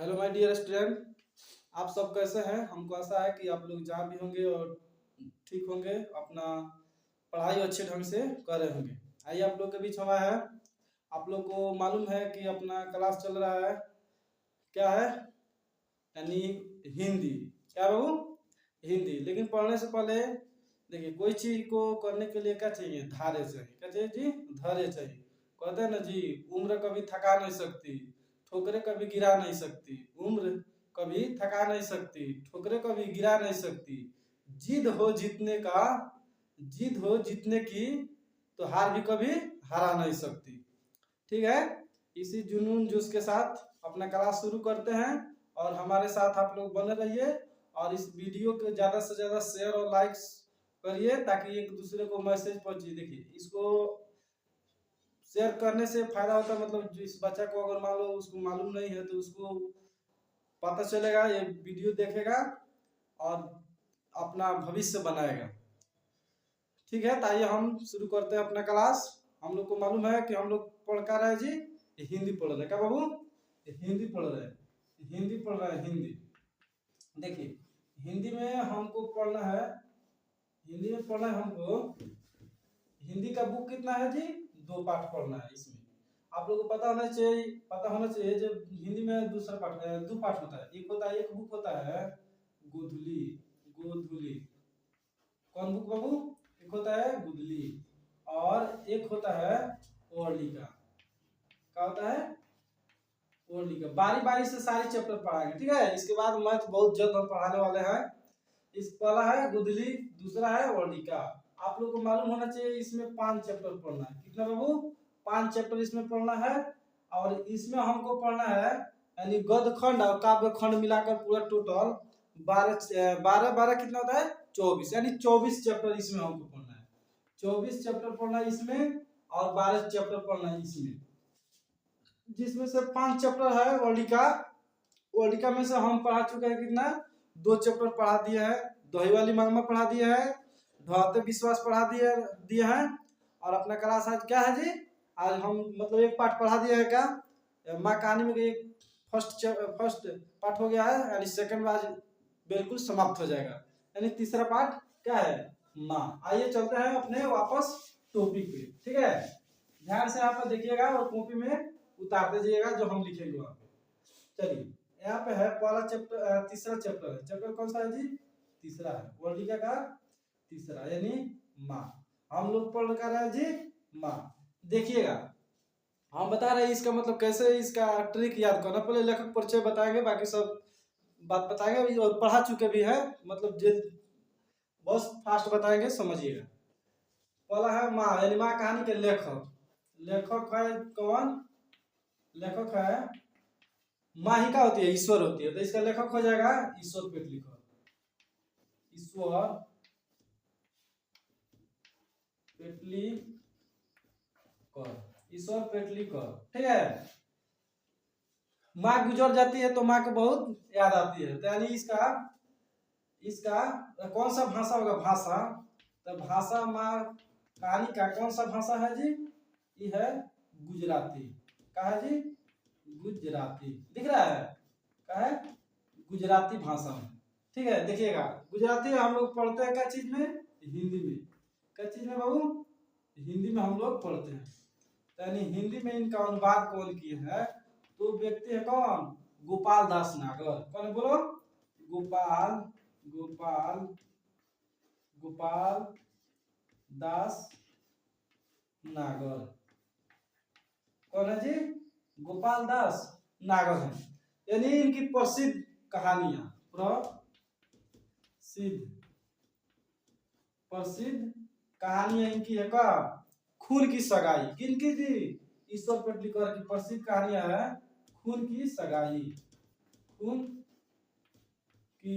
Hello my dear student, आप सब कैसे हैं। हमको आशा है कि आप लोग जहाँ भी होंगे और ठीक होंगे, अपना पढ़ाई अच्छे ढंग से कर रहे होंगे। आइए आप लोग के बीच हवा है। आप लोग को मालूम है कि अपना क्लास चल रहा है, क्या है, यानी हिंदी। क्या बाबू? हिंदी। लेकिन पढ़ने से पहले देखिए, कोई चीज को करने के लिए क्या चाहिए? धारे चाहिए। क्या चाहिए जी? धैर्य चाहिए। कहते हैं ना जी, उम्र कभी थका नहीं सकती, ठोकरे कभी गिरा नहीं सकती। उम्र कभी थका नहीं सकती, ठोकरे कभी गिरा नहीं सकती। जिद हो जीतने का, जिद हो जीतने की, तो हार भी कभी हरा नहीं सकती। ठीक है, इसी जुनून जोश के साथ अपना क्लास शुरू करते हैं और हमारे साथ आप लोग बने रहिए और इस वीडियो को ज़्यादा से ज़्यादा शेयर और लाइक्स करिए ताकि एक दूसरे को मैसेज पहुंचे। देखिए, इसको शेयर करने से फायदा होता है, मतलब जिस बच्चा को अगर मान लो उसको मालूम नहीं है तो उसको पता चलेगा, ये वीडियो देखेगा और अपना भविष्य बनाएगा। ठीक है, तो आइए हम शुरू करते हैं अपना क्लास। हम लोग को मालूम है कि हम लोग पढ़ कर रहे हैं जी, हिंदी पढ़ रहे हैं। क्या बाबू? हिंदी पढ़ रहे हैं, हिंदी पढ़ रहे हैं, हिंदी। देखिए, हिंदी में हमको पढ़ना है, हिंदी में पढ़ना है हमको। हिंदी का बुक कितना है जी? 2 पाठ पढ़ना है इसमें। आप लोगों को पता होना चाहिए जब हिंदी में दूसरा पाठ 2 पाठ होता है। एक होता है, एक बुक होता है गोधुली, गोधुली। कौन बुक बाबू? एक होता है गुदली और एक होता है ओरलिका। क्या होता है? ओरलिका। बारी बारी से सारी चैप्टर पढ़ाएंगे, ठीक है। इसके बाद मैथ बहुत जल्द हम पढ़ाने वाले हैं। इस पहला है गुदली, दूसरा है ओरलिका। आप लोग को मालूम होना चाहिए इसमें 5 चैप्टर पढ़ना है। कितना बाबू? 5 चैप्टर इसमें पढ़ना है। और इसमें हमको पढ़ना है यानी गद्य खंड और काव्य खंड मिलाकर पूरा टोटल 12 कितना होता है? 24, यानी 24 चैप्टर इसमें हमको पढ़ना है। 24 चैप्टर पढ़ना है इसमें और 12 चैप्टर पढ़ना है इसमें, जिसमें से 5 चैप्टर है ओलिका। ओलिका में से हम पढ़ा चुके हैं कितना? 2 चैप्टर पढ़ा दिए हैं। दोही वाली मांगमा पढ़ा दिए हैं, ढाते विश्वास पढ़ा दिए हैं। और अपना क्लास आज क्या है जी? आज हम मतलब एक पाठ पढ़ा दिया है। क्या माँ कहानी में एक फर्स्ट पार्ट हो गया है, यानी सेकंड आज बिल्कुल समाप्त हो जाएगा। यानी तीसरा पार्ट क्या है? माँ। आइए चलते हैं अपने वापस टॉपिक पे, ठीक है। ध्यान से यहाँ पर देखिएगा और कॉपी में उतार दीजिएगा जो हम लिखेंगे वहां पे। चलिए, यहाँ पे है पहला चैप्टर, तीसरा चैप्टर है। चैप्टर कौन सा है जी? तीसरा है। वर्णिका का तीसरा, यानी माँ। हम लोग पढ़ कर रहे हैं जी माँ। देखिएगा, हम बता रहे हैं इसका मतलब कैसे इसका ट्रिक याद करना। पहले लेखक परिचय बताएंगे, बाकी सब बात बताएंगे और पढ़ा चुके भी है, मतलब बहुत फास्ट बताएंगे, समझिएगा। पहला है माँ, यानी माँ कहानी के लेखक। लेखक है कौन? लेखक है माँ ही का होती है, ईश्वर होती है, तो इसका लेखक हो जाएगा ईश्वर पेटलीकर। ईश्वर पेटलीकर, ईश्वर पेटलीकर, ठीक है। माँ गुजर जाती है तो माँ को बहुत याद आती है, तो यानी इसका इसका कौन सा भाषा होगा? भाषा। तो भाषा माँ कहानी का कौन सा भाषा है जी? ये है गुजराती। क्या है जी? गुजराती। दिख रहा है? क्या है? गुजराती भाषा में, ठीक है। देखिएगा, गुजराती हम लोग पढ़ते हैं क्या चीज में? हिंदी में। क्या चीज में बाबू? हिंदी में हम लोग पढ़ते हैं। यानी हिंदी में इनका अनुवाद कौन किए है? तो व्यक्ति है कौन? गोपाल दास नागर। कौन है बोलो? गोपाल, गोपाल, गोपाल दास नागर। कौन है जी? गोपाल दास नागर है। यानी इनकी प्रसिद्ध कहानियां, प्रसिद्ध प्रसिद्ध कहानियां इनकी है का? खून की सगाई। किनकी जी? ईश्वर पेटलीकर की प्रसिद्ध कहानियां है खून की सगाई। खून की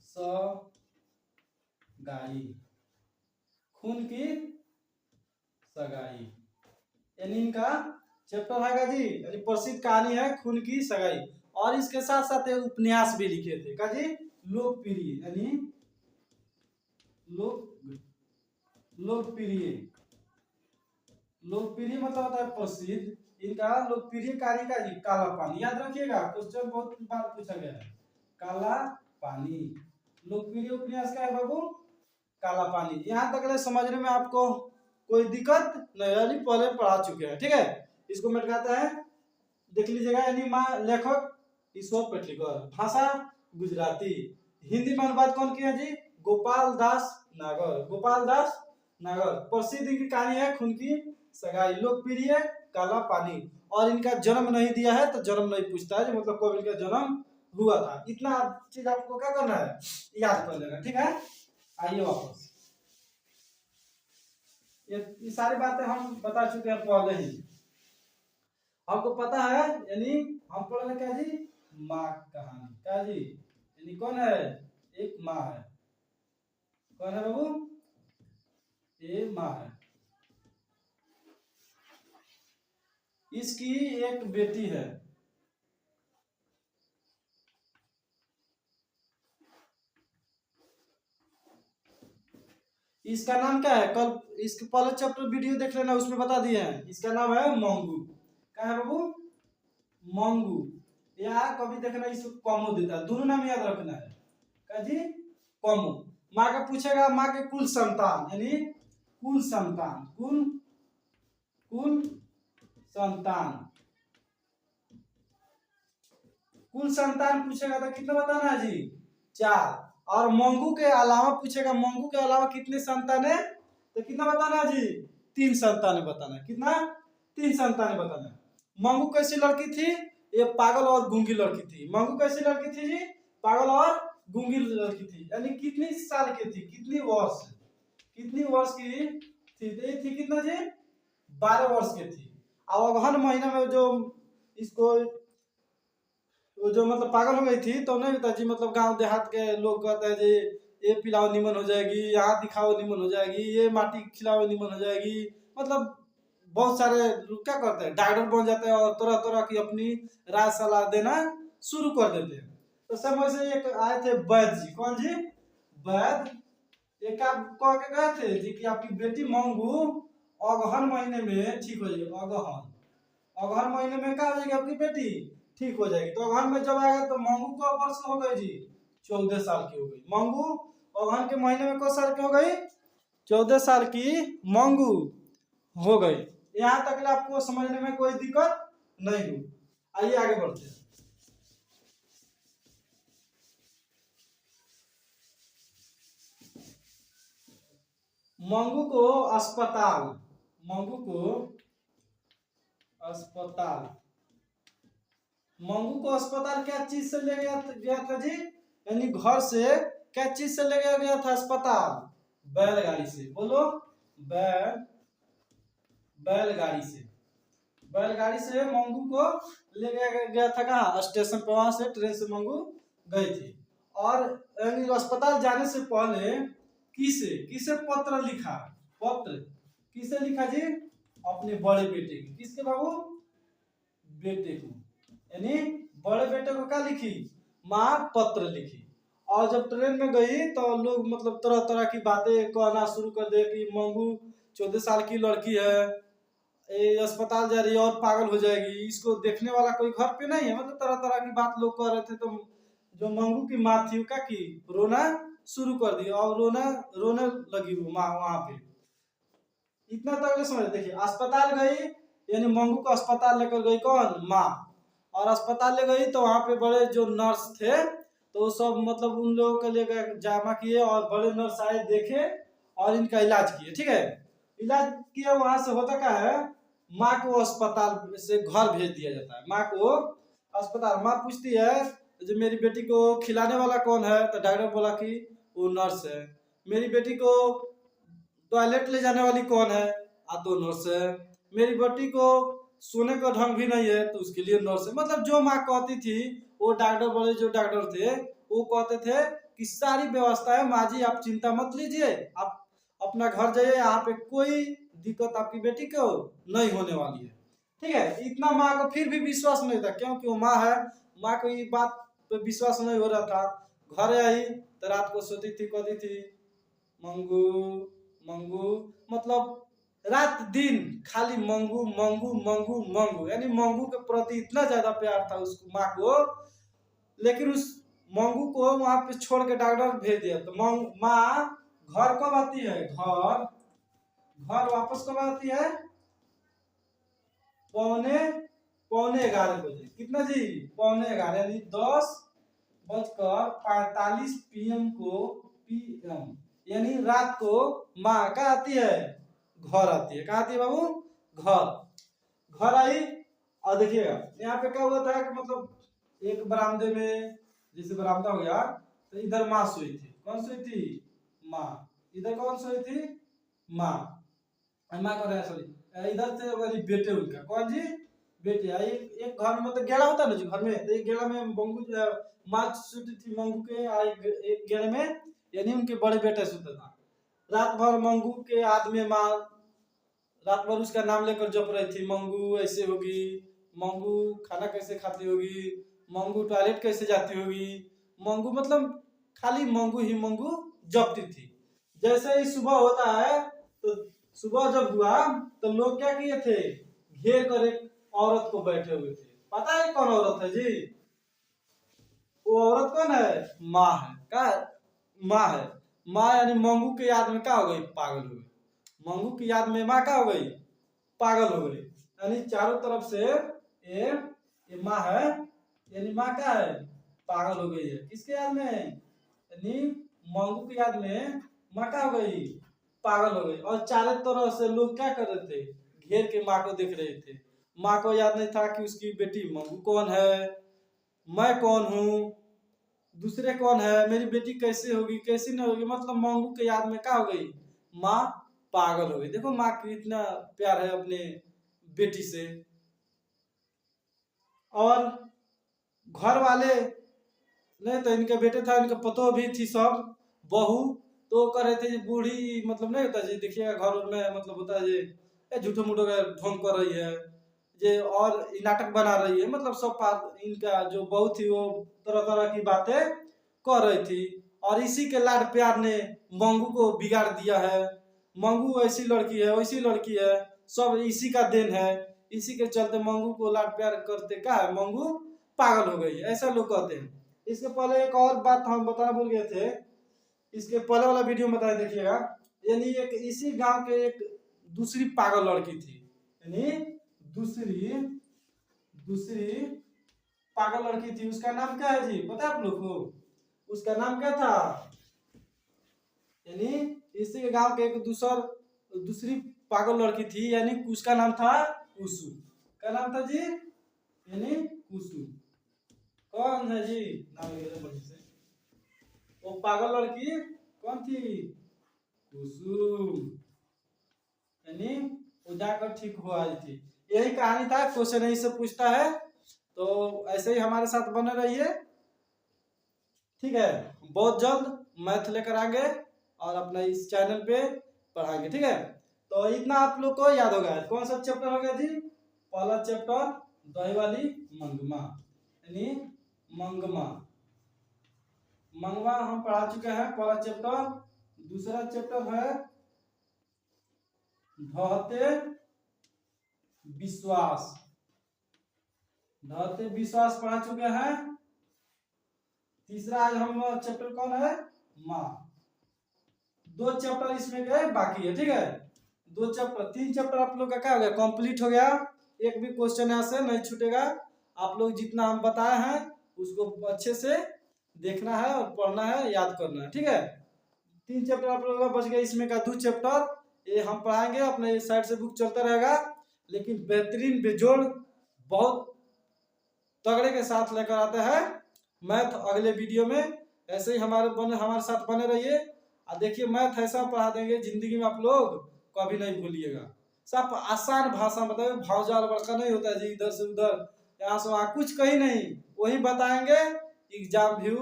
सगाई, खून की सगाई, यानी इनका चैप्टर है जी, यानी प्रसिद्ध कहानी है खून की सगाई। और इसके साथ साथ एक उपन्यास भी लिखे थे। का जी? लोकप्रिय, यानी लोकप्रिय लोकप्रिय मतलब होता है प्रसिद्ध, इनका लोकप्रिय कार्य का जी काला पानी, याद रखिएगा क्वेश्चन बहुत बार पूछा गया है। काला पानी लोकप्रिय उपन्यास का है बाबू, काला पानी। यहाँ तक समझने में आपको कोई दिक्कत नहीं, यानी पहले पढ़ा चुके हैं, ठीक है। इसको मेटकाते हैं, देख लीजिएगा। यानी लेखक ईश्वर पेटलीकर, भाषा गुजराती, हिंदी में अनुवाद कौन किया जी? गोपाल दास नागर, गोपाल दास नागर। प्रसिद्ध इनकी कहानी है खून की सगाई। लोकप्रिय काला पानी। और इनका जन्म नहीं दिया है तो जन्म नहीं पूछता है, मतलब कब इनका जन्म हुआ था। इतना चीज आपको क्या करना है, याद कर लेना, ठीक है। आइए वापस, ये सारी बातें हम बता चुके हैं पहले ही, हमको पता है। यानी हम पढ़ रहे क्या जी? माँ कहानी। क्या जी? यानी कौन है? एक माँ है। कौन है बाबू? ये माँ है। इसकी एक बेटी है। इसका नाम क्या है? कल इसके पहले चैप्टर वीडियो देख लेना, उसमें बता दिए हैं। इसका नाम है मंगू। क्या है बाबू? मंगू। या कभी देखना इसको कमो देता है, दोनों नाम याद रखना है। क्या जी? कमो। माँ का पूछेगा, माँ के कुल संतान, यानी कुल संतान, कुल कुल संतान, कुल संतान पूछेगा तो कितना बताना है जी? 4। और मंगू के अलावा पूछेगा, मंगू के अलावा कितने संतान है तो कितना बताना है जी? 3 संतान बताना है। कितना? 3 संतान बताना है। मंगू कैसी लड़की थी? ये पागल और गूंगी लड़की थी। मंगू कैसी लड़की थी जी? पागल और गूंगी लड़की थी। यानी कितनी साल की थी, कितनी वर्ष, कितनी वर्ष की थी? ये थी कितना जी? 12 वर्ष की थी। और अगहन महीना में जो इसको वो जो मतलब पागल हो गई थी तो नहीं होता जी, मतलब गांव देहात के लोग कहते हैं जी ये पिलाओ निमन हो जाएगी, यहाँ दिखाओ निमन हो जाएगी, ये माटी खिलाओ निमन हो जाएगी। मतलब बहुत सारे लोग क्या करते हैं, डॉक्टर बन जाते हैं और तरह तरह की अपनी राय सलाह देना शुरू कर देते हैं। तो समय से एक आए थे वैद्य जी। कौन जी? वैद्य। एक आप कह के गए थे जी कि आपकी बेटी मंगू अगहन महीने में ठीक हो जाएगी। अगहन, अगहन महीने में क्या हो जाएगी आपकी बेटी? ठीक हो जाएगी। तो अगहन में जब आएगा तो मंगू को वर्ष हो गई जी? 14 साल की हो गई मंगू। अगहन के महीने में कौन साल की हो गई? 14 साल की मंगू हो गई। यहाँ तक आपको समझने में कोई दिक्कत नहीं हुई। आइए आगे बढ़ते हैं। मंगू को अस्पताल, मंगू को अस्पताल, मंगू को अस्पताल क्या चीज से ले गया था जी? यानी घर से क्या चीज से ले गया था अस्पताल? बैलगाड़ी से। बोलो, बैल, बैलगाड़ी से। बैलगाड़ी से मंगू को ले गया था कहाँ? स्टेशन पर। वहां से ट्रेन से मंगू गई थी। और अस्पताल जाने से पहले किसे किसे पत्र लिखा? पत्र किसे लिखा जी? अपने बड़े बेटे को। किसके बाबू? बेटे को। यानी बड़े बेटे को क्या लिखी? माँ पत्र लिखी। और जब ट्रेन में गई तो लोग मतलब तरह तरह की बातें कहना शुरू कर दिए कि मंगू 14 साल की लड़की है, ये अस्पताल जा रही है और पागल हो जाएगी, इसको देखने वाला कोई घर पे नहीं है। मतलब तरह तरह की बात लोग कह रहे थे। तो जो मंगू की माँ थी वो क्या की? रोना शुरू कर दिया और रोने लगी वो माँ वहां पे। इतना तक समझ। देखिए अस्पताल गई, यानी मंगू को अस्पताल लेकर गई कौन? माँ। और अस्पताल ले गई तो वहां पे बड़े जो नर्स थे तो सब मतलब उन लोगों के लिए जमा किए और बड़े नर्स आए, देखे और इनका इलाज किए। ठीक है, इलाज किया। वहां से होता क्या है, माँ को अस्पताल से घर भेज दिया जाता है। माँ को अस्पताल, माँ पूछती है जो मेरी बेटी को खिलाने वाला कौन है? तो डॉक्टर बोला कि वो नर्स है। मेरी बेटी को टॉयलेट ले जाने वाली कौन है? तो नर्स है। मेरी बेटी को सोने का ढंग भी नहीं है तो उसके लिए नर्स है। मतलब जो माँ कहती थी वो डॉक्टर, बड़े जो डॉक्टर थे वो कहते थे कि सारी व्यवस्था है माँ जी, आप चिंता मत लीजिए, आप अपना घर जाइए, यहाँ पे कोई दिक्कत आपकी बेटी को नहीं होने वाली है। ठीक है, इतना माँ को फिर भी विश्वास नहीं था, क्योंकि वो माँ है। माँ को ये बात पे विश्वास नहीं हो रहा था। घर आई तो रात को सोती थी, कहती थी मंगू मंगू, मतलब रात दिन खाली मंगू मंगू मंगू मंगू, यानी मंगू के प्रति इतना ज्यादा प्यार था उसको माँ को। लेकिन उस मंगू को वहां पे छोड़ के डॉक्टर भेज दिया। तो माँ घर कब आती है? घर घर वापस कब आती है? पौने पौने 11 बजे। कितना जी? पौने 11, यानी 10:45 PM को, PM यानी रात को माँ क्या आती है? घर आती है। कहाँ आती है बाबू? घर। घर आई और देखिएगा यहाँ पे क्या हुआ था कि मतलब एक बरामदे में, जैसे बरामदा हो गया तो इधर माँ सोई थी। कौन सोई थी? माँ। इधर कौन सोई थी? माँ। माँ कौन है? सॉरी, इधर से वाली बेटे उनका। कौन जी? बेटे। एक घर में मतलब गेड़ा होता है ना जी घर में, तो एक गेड़ा में मंगू जो है, माँ सोती थी मंगू के, एक गेड़े में यानी उनके बड़े बेटे सोता था। रात भर मंगू के याद में माँ रात भर उसका नाम लेकर जप रही थी। मंगू ऐसे होगी, मंगू खाना कैसे खाती होगी, मंगू टॉयलेट कैसे जाती होगी, मंगू मतलब खाली मंगू ही मंगू जपती थी। जैसे ही सुबह होता है तो सुबह जब हुआ तो लोग क्या किए थे? घेर कर एक औरत को बैठे हुए थे। पता है कौन औरत है जी? वो औरत कौन है? माँ है। क्या? माँ है। माँ यानी मंगू के याद में क्या हो गई? पागल हो गई। मंगू की याद में माँ क्या हो गई? पागल हो गई। यानी चारों तरफ से ये माँ है, यानी माँ क्या है? पागल हो गई है। किसके याद में? यानी मंगू की याद में माँ क्या हो गई? पागल हो गई। और चारों तरफ से लोग क्या कर रहे थे? घेर के माँ को देख रहे थे। माँ को याद नहीं था कि उसकी बेटी मंगू कौन है, मैं कौन हूँ, दूसरे कौन है, मेरी बेटी कैसे होगी कैसी नहीं होगी। मतलब मंगू के याद में क्या हो गई? माँ पागल हो गई। देखो माँ की इतना प्यार है अपने बेटी से। और घर वाले नहीं तो इनके बेटे था, इनके पतो भी थी सब, बहू। तो कह रहे थे बूढ़ी, मतलब नहीं होता जी, देखिएगा घर में मतलब होता है ये झूठो मूठो का ढोंग कर रही है ये, और नाटक बना रही है। मतलब सब इनका जो बहू थी वो तरह तरह की बातें कर रही थी। और इसी के लाड प्यार ने मंगू को बिगाड़ दिया है। मंगू ऐसी लड़की है, वैसी लड़की है, सब इसी का देन है। इसी के चलते मंगू को लाड प्यार करते क्या है, मंगू पागल हो गई है, ऐसा लोग कहते हैं। इसके पहले एक और बात हम बताना भूल गए थे, इसके पहले वाला वीडियो में बताया देखिएगा। यानी एक इसी गांव के एक दूसरी पागल लड़की थी, यानी दूसरी दूसरी पागल लड़की थी। उसका नाम क्या है जी? पता है आप लोग को? उसका नाम क्या था? यानी इसी के गांव के एक दूसरी पागल लड़की थी, यानी उसका नाम था कुसु। क्या नाम था जी? यानी कुसु। कौन है जी? नाम लिख दे से। वो पागल लड़की कौन थी? कुसुम। यानी वो जाकर ठीक हो आई थी। यही कहानी था। क्वेश्चन यही से पूछता है, तो ऐसे ही हमारे साथ बने रहिए, ठीक है। बहुत जल्द मैथ लेकर आएंगे और अपना इस चैनल पे पढ़ाएंगे, ठीक है। तो इतना आप लोग को याद होगा। कौन सा चैप्टर हो गया जी? पहला चैप्टर दही वाली मंगमा, यानी मंगमा। मंगवा हम पढ़ा चुके हैं, पहला चैप्टर। दूसरा चैप्टर है ढहते विश्वास। ढहते विश्वास पढ़ा चुके हैं। तीसरा आज हम चैप्टर कौन है? माँ। 2 चैप्टर इसमें गए बाकी है, ठीक है। 2 चैप्टर, 3 चैप्टर आप लोग का क्या हो गया? कंप्लीट हो गया। एक भी क्वेश्चन यहाँ से नहीं छूटेगा। आप लोग जितना हम बताए हैं उसको अच्छे से देखना है और पढ़ना है, याद करना है, ठीक है। 3 चैप्टर आप लोगों का बच गया। इसमें का 2 चैप्टर ये हम पढ़ाएंगे, अपने इस साइड से बुक चलता रहेगा। लेकिन बेहतरीन बेजोड़ बहुत तगड़े के साथ लेकर आते हैं मैथ अगले वीडियो में। ऐसे ही हमारे साथ बने रहिए। और देखिए मैथ ऐसा पढ़ा देंगे जिंदगी में आप लोग कभी नहीं भूलिएगा। सब आसान भाषा, मतलब भावजाल बड़का नहीं होता है जी, इधर से उधर यहाँ से वहाँ कुछ कहीं नहीं, वही बताएंगे एग्जाम व्यू,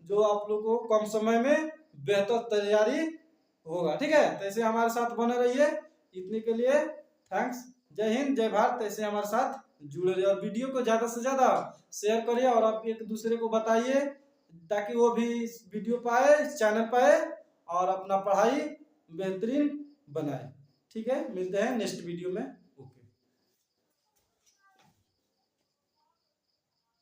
जो आप लोग को कम समय में बेहतर तैयारी होगा, ठीक है। तो ऐसे हमारे साथ बने रहिए। इतने के लिए थैंक्स। जय हिंद, जय भारत। ऐसे हमारे साथ जुड़े रहिए और वीडियो को ज्यादा से ज्यादा शेयर करिए और आप एक दूसरे को बताइए, ताकि वो भी इस वीडियो पाए, इस चैनल पाए और अपना पढ़ाई बेहतरीन बनाए। ठीक है, मिलते हैं नेक्स्ट वीडियो में।